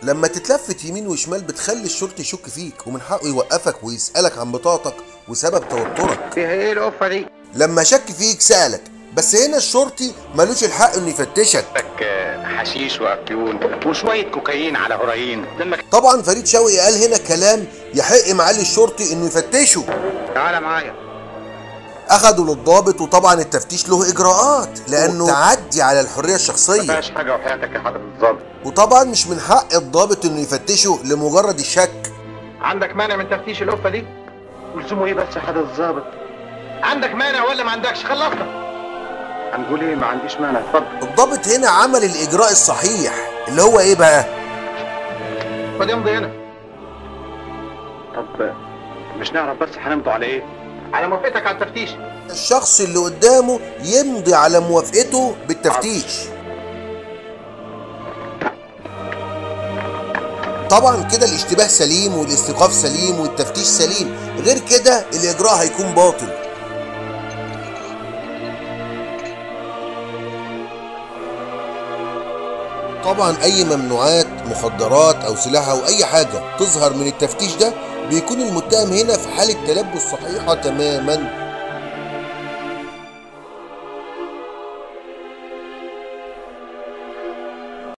لما تتلفت يمين وشمال بتخلي الشرطي يشك فيك، ومن حقه يوقفك ويسألك عن بطاقتك وسبب توترك. فيها ايه القفه دي؟ لما شك فيك سألك، بس هنا الشرطي ملوش الحق انه يفتشك. حشيش وافيون وشويه كوكايين على هيروين. طبعا فريد شوقي قال هنا كلام يحق معالي الشرطي انه يفتشه. تعالى معايا. اخدوا للضابط، وطبعا التفتيش له اجراءات لانه تعدي على الحريه الشخصيه. مفيهاش حاجه وحياتك يا حضره الضابط. وطبعا مش من حق الضابط انه يفتشه لمجرد الشك. عندك مانع من تفتيش القفه دي؟ ولزومه ايه بس يا حضره الضابط؟ عندك مانع ولا ما عندكش؟ خلصنا. هنقول ايه؟ ما عنديش مانع، اتفضل. الضابط هنا عمل الاجراء الصحيح اللي هو ايه بقى؟ خد يمضي هنا. طب مش نعرف بس هنمضوا على ايه؟ على موافقتك على التفتيش. الشخص اللي قدامه يمضي على موافقته بالتفتيش. طبعا كده الاشتباه سليم والاستيقاف سليم والتفتيش سليم، غير كده الاجراء هيكون باطل. طبعا اي ممنوعات مخدرات او سلاح او اي حاجه تظهر من التفتيش ده بيكون المتهم هنا في حاله تلبس صحيحه تماما